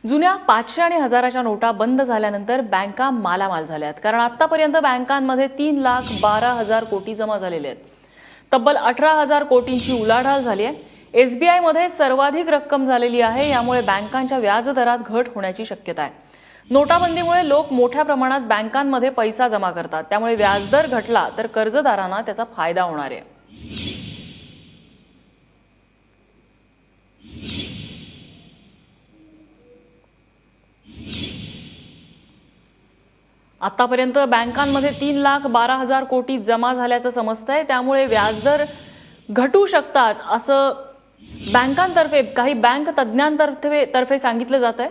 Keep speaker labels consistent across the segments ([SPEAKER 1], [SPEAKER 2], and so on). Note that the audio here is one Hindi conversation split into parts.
[SPEAKER 1] जुन्या 500 आणि 1000च्या नोटा बंद झाल्यानंतर बँका मालामाल झाल्यात, कारण आतापर्यंत बँकांमध्ये 3,12,000 कोटी जमा झालेले आहेत. तब्बल 18,000 कोटींची उलाढाल झाली आहे. SBI मध्ये सर्वाधिक रक्कम झालेली आहे. यामुळे बँकांच्या व्याजदरात घट होण्याची शक्यता आहे. नोटाबंदीमुळे लोक मोठ्या प्रमाणात बँकांमध्ये पैसा जमा करतात, त्यामुळे व्याजदर घटला तर कर्जदारांना त्याचा फायदा होणार आहे. आतापर्यंत बँकांमध्ये 3,12,000 कोटी जमा झाल्याचं समजतंय, त्यामुळे व्याजदर घटू शकतात असं बँकांतर्फे, काही बँक तज्ज्ञांतर्फे सांगितलं जात आहे.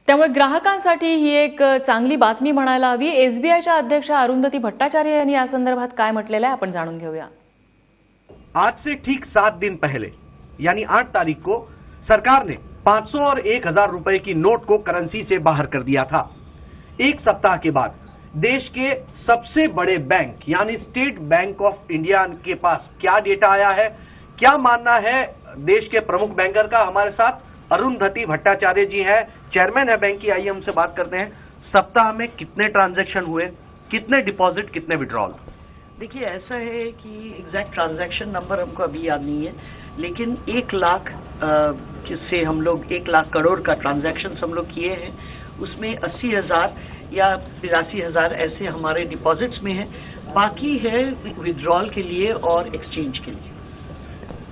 [SPEAKER 1] त्यामुळे ग्राहकांसाठी ही एक चांगली बातमी म्हणायला हवी. SBIच्या अध्यक्ष अरुंधती भट्टाचार्य यांनी या संदर्भात काय म्हटलेलं आहे आपण जाणून घेऊया.
[SPEAKER 2] आज से ठीक 7 दिन पहले यानी 8 तारीख को सरकार ने 500 और 1,000 रुपए की नोट को करेंसी से बाहर कर दिया था. एक सप्ताह के बाद देश के सबसे बड़े बैंक यानी स्टेट बैंक ऑफ इंडिया के पास क्या डेटा आया है, क्या मानना है देश के प्रमुख बैंकर का, हमारे साथ अरुंधती भट्टाचार्य जी हैं, चेयरमैन है बैंक की. आइए हमसे बात करते हैं. सप्ताह में कितने ट्रांजैक्शन हुए, कितने डिपॉजिट, कितने विड्रॉल?
[SPEAKER 3] देखिए, ऐसा है कि एग्जैक्ट ट्रांजैक्शन नंबर हमको अभी याद नहीं है, लेकिन 1 लाख से हम लोग 1 लाख करोड़ का ट्रांजैक्शन हम लोग किए हैं. उसमें 80,000 या 83,000 ऐसे हमारे डिपॉजिट्स में है. बाकी है विड्रॉल के लिए और एक्सचेंज के लिए.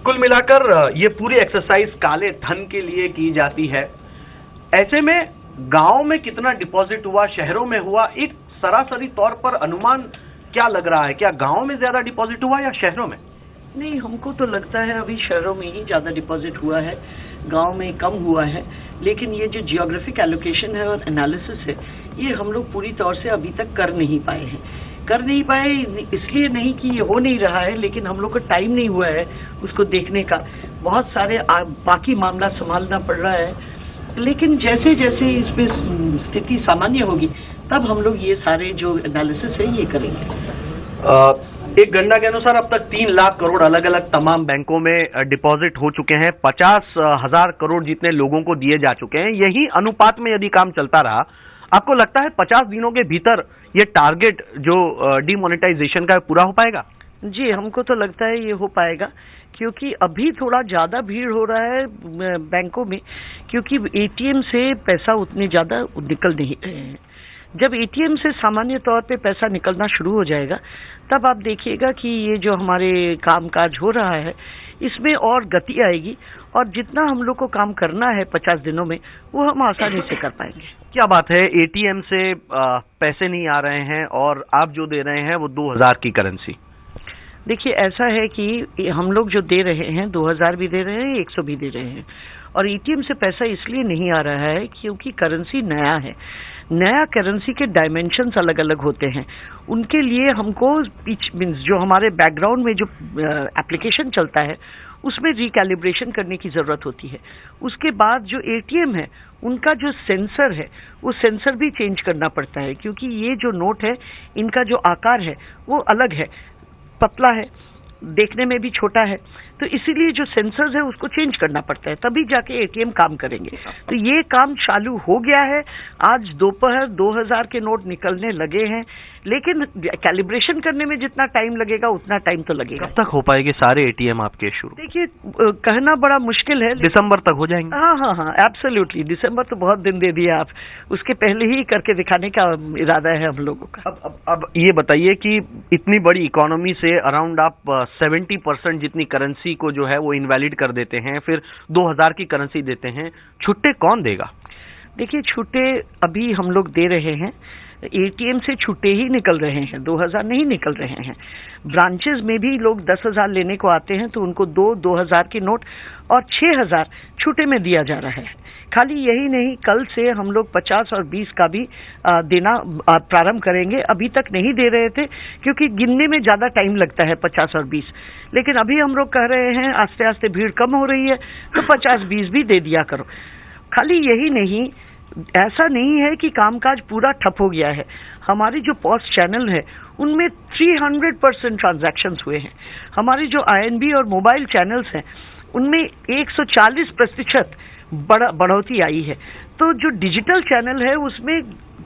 [SPEAKER 2] कुल मिलाकर ये पूरी एक्सरसाइज काले धन के लिए की जाती है. ऐसे में गांव में कितना डिपॉजिट हुआ, शहरों में हुआ, एक सरासरी तौर पर अनुमान क्या लग रहा है? क्या गांव में ज्यादा डिपॉजिट हुआ या शहरों में?
[SPEAKER 3] नहीं, हमको तो लगता है अभी शहरों में ही ज्यादा डिपॉजिट हुआ है, गांव में कम हुआ है. लेकिन ये जो जियोग्राफिक एलोकेशन है और एनालिसिस है, ये हम लोग पूरी तौर से अभी तक कर नहीं पाए हैं. कर नहीं पाए इसलिए नहीं कि ये हो नहीं रहा है, लेकिन हम लोग को टाइम नहीं हुआ है उसको देखने का. बहुत सारे बाकी मामला संभालना पड़ रहा है. लेकिन जैसे जैसे इसमें स्थिति सामान्य होगी तब हम लोग ये सारे जो एनालिसिस है ये करेंगे.
[SPEAKER 2] एक गणना के अनुसार अब तक 3 लाख करोड़ अलग अलग तमाम बैंकों में डिपॉजिट हो चुके हैं. 50,000 करोड़ जितने लोगों को दिए जा चुके हैं. यही अनुपात में यदि काम चलता रहा, आपको लगता है 50 दिनों के भीतर ये टारगेट जो डिमोनेटाइजेशन का पूरा हो पाएगा?
[SPEAKER 3] जी, हमको तो लगता है ये हो पाएगा, क्योंकि अभी थोड़ा ज्यादा भीड़ हो रहा है बैंकों में, क्योंकि ATM से पैसा उतने ज्यादा निकल नहीं रहे हैं. जब ATM से सामान्य तौर पे पैसा निकलना शुरू हो जाएगा तब आप देखिएगा कि ये जो हमारे कामकाज हो रहा है इसमें और गति आएगी, और जितना हम लोग को काम करना है 50 दिनों में वो हम आसानी से कर पाएंगे.
[SPEAKER 2] क्या बात है, ATM से पैसे नहीं आ रहे हैं और आप जो दे रहे हैं वो 2,000 की करेंसी.
[SPEAKER 3] देखिए, ऐसा है कि हम लोग जो दे रहे हैं 2,000 भी दे रहे हैं, 100 भी दे रहे हैं. और ATM से पैसा इसलिए नहीं आ रहा है क्योंकि करेंसी नया है. नया करेंसी के डायमेंशंस अलग अलग होते हैं. उनके लिए हमको मीन्स जो हमारे बैकग्राउंड में जो एप्लीकेशन चलता है उसमें रिकैलिब्रेशन करने की जरूरत होती है. उसके बाद जो ATM है उनका जो सेंसर है वो सेंसर भी चेंज करना पड़ता है, क्योंकि ये जो नोट है इनका जो आकार है वो अलग है, पतला है, देखने में भी छोटा है. तो इसीलिए जो सेंसर्स है उसको चेंज करना पड़ता है, तभी जाके ATM काम करेंगे. तो ये काम चालू हो गया है. आज दोपहर 2,000 के नोट निकलने लगे हैं, लेकिन कैलिब्रेशन करने में जितना टाइम लगेगा उतना टाइम तो लगेगा.
[SPEAKER 2] कब तक हो पाएंगे सारे ATM आपके शुरू?
[SPEAKER 3] देखिए, कहना बड़ा मुश्किल है.
[SPEAKER 2] दिसंबर तक हो जाएंगे?
[SPEAKER 3] हाँ, एब्सोल्युटली. दिसंबर तो बहुत दिन दे दिया आप, उसके पहले ही करके दिखाने का इरादा है हम लोगों का.
[SPEAKER 2] अब ये बताइए कि इतनी बड़ी इकोनॉमी से अराउंड आप 70% जितनी करेंसी को जो है वो इनवैलिड कर देते हैं, फिर 2,000 की करेंसी देते हैं, छुट्टे कौन देगा?
[SPEAKER 3] देखिए, छुट्टे अभी हम लोग दे रहे हैं. ATM से छुट्टे ही निकल रहे हैं, 2,000 नहीं निकल रहे हैं. ब्रांचेस में भी लोग 10,000 लेने को आते हैं तो उनको 2,000 की नोट और 6,000 छुट्टे में दिया जा रहा है. खाली यही नहीं, कल से हम लोग 50 और 20 का भी देना प्रारंभ करेंगे. अभी तक नहीं दे रहे थे क्योंकि गिनने में ज्यादा टाइम लगता है 50 और 20, लेकिन अभी हम लोग कह रहे हैं आस्ते आस्ते भीड़ कम हो रही है तो 50-20 भी दे दिया करो. खाली यही नहीं, ऐसा नहीं है कि कामकाज पूरा ठप हो गया है। हमारी जो पॉस चैनल है उनमें 300% ट्रांजैक्शंस हुए हैं। हमारी जो INB और मोबाइल चैनल्स हैं उनमें 140% बढ़ोतरी आई है। तो जो डिजिटल चैनल है उसमें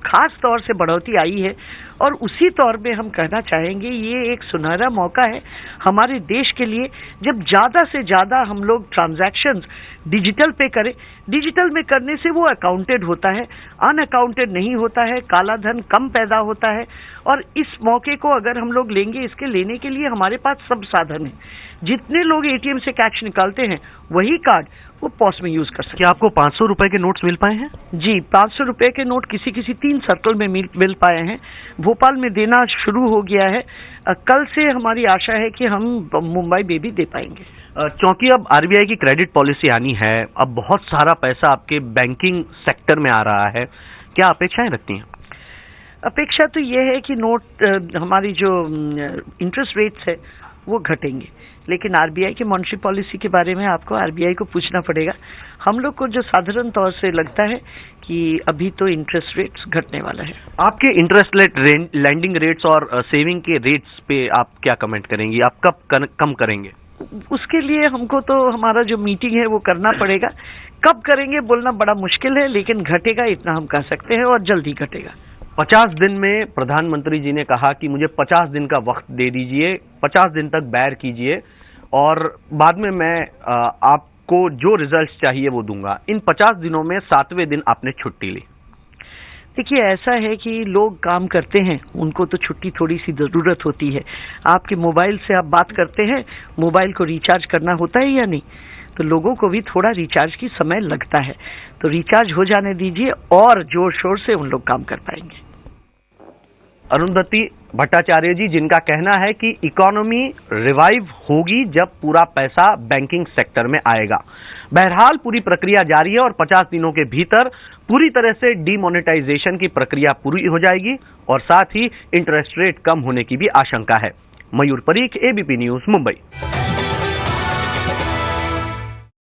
[SPEAKER 3] खास तौर से बढ़ोतरी आई है और उसी तौर पे हम कहना चाहेंगे ये एक सुनहरा मौका है हमारे देश के लिए, जब ज्यादा से ज्यादा हम लोग ट्रांजैक्शंस डिजिटल पे करें। डिजिटल में करने से वो अकाउंटेड होता है, अनअकाउंटेड नहीं होता है, काला धन कम पैदा होता है। और इस मौके को अगर हम लोग लेंगे, इसके लेने के लिए हमारे पास सब साधन है। जितने लोग ATM से कैश निकालते हैं वही कार्ड वो पॉस में यूज कर सकते हैं।
[SPEAKER 2] क्या आपको 500 रुपए के नोट्स मिल पाए हैं?
[SPEAKER 3] जी, 500 रुपए के नोट किसी 3 सर्कल में मिल पाए हैं। भोपाल में देना शुरू हो गया है। कल से हमारी आशा है कि हम मुंबई में भी दे पाएंगे।
[SPEAKER 2] क्योंकि अब RBI की क्रेडिट पॉलिसी आनी है, अब बहुत सारा पैसा आपके बैंकिंग सेक्टर में आ रहा है, क्या अपेक्षाएं रखती हैं?
[SPEAKER 3] अपेक्षा तो ये है कि नोट हमारी जो इंटरेस्ट रेट्स है वो घटेंगे, लेकिन RBI की मॉनेटरी पॉलिसी के बारे में आपको RBI को पूछना पड़ेगा। हम लोग को जो साधारण तौर से लगता है कि अभी तो इंटरेस्ट रेट्स घटने वाला है।
[SPEAKER 2] आपके इंटरेस्ट रेट, लैंडिंग रेट्स और सेविंग के रेट्स पे आप क्या कमेंट करेंगी? आप कब कम करेंगे?
[SPEAKER 3] उसके लिए हमको तो हमारा जो मीटिंग है वो करना पड़ेगा। कब करेंगे बोलना बड़ा मुश्किल है, लेकिन घटेगा इतना हम कह सकते हैं और जल्दी घटेगा।
[SPEAKER 2] 50 दिन में प्रधानमंत्री जी ने कहा कि मुझे 50 दिन का वक्त दे दीजिए, 50 दिन तक बैर कीजिए और बाद में मैं आपको जो रिजल्ट्स चाहिए वो दूंगा। इन 50 दिनों में 7वें दिन आपने छुट्टी ली।
[SPEAKER 3] देखिए, ऐसा है कि लोग काम करते हैं, उनको तो छुट्टी थोड़ी सी जरूरत होती है। आपके मोबाइल से आप बात करते हैं, मोबाइल को रिचार्ज करना होता है या नहीं? तो लोगों को भी थोड़ा रिचार्ज की समय लगता है, तो रिचार्ज हो जाने दीजिए और जोर शोर से उन लोग काम कर पाएंगे।
[SPEAKER 2] अरुंधति भट्टाचार्य जी, जिनका कहना है कि इकोनॉमी रिवाइव होगी जब पूरा पैसा बैंकिंग सेक्टर में आएगा। बहरहाल पूरी प्रक्रिया जारी है और 50 दिनों के भीतर पूरी तरह से डीमोनेटाइजेशन की प्रक्रिया पूरी हो जाएगी और साथ ही इंटरेस्ट रेट कम होने की भी आशंका है। मयूर परीख, ABP न्यूज, मुंबई।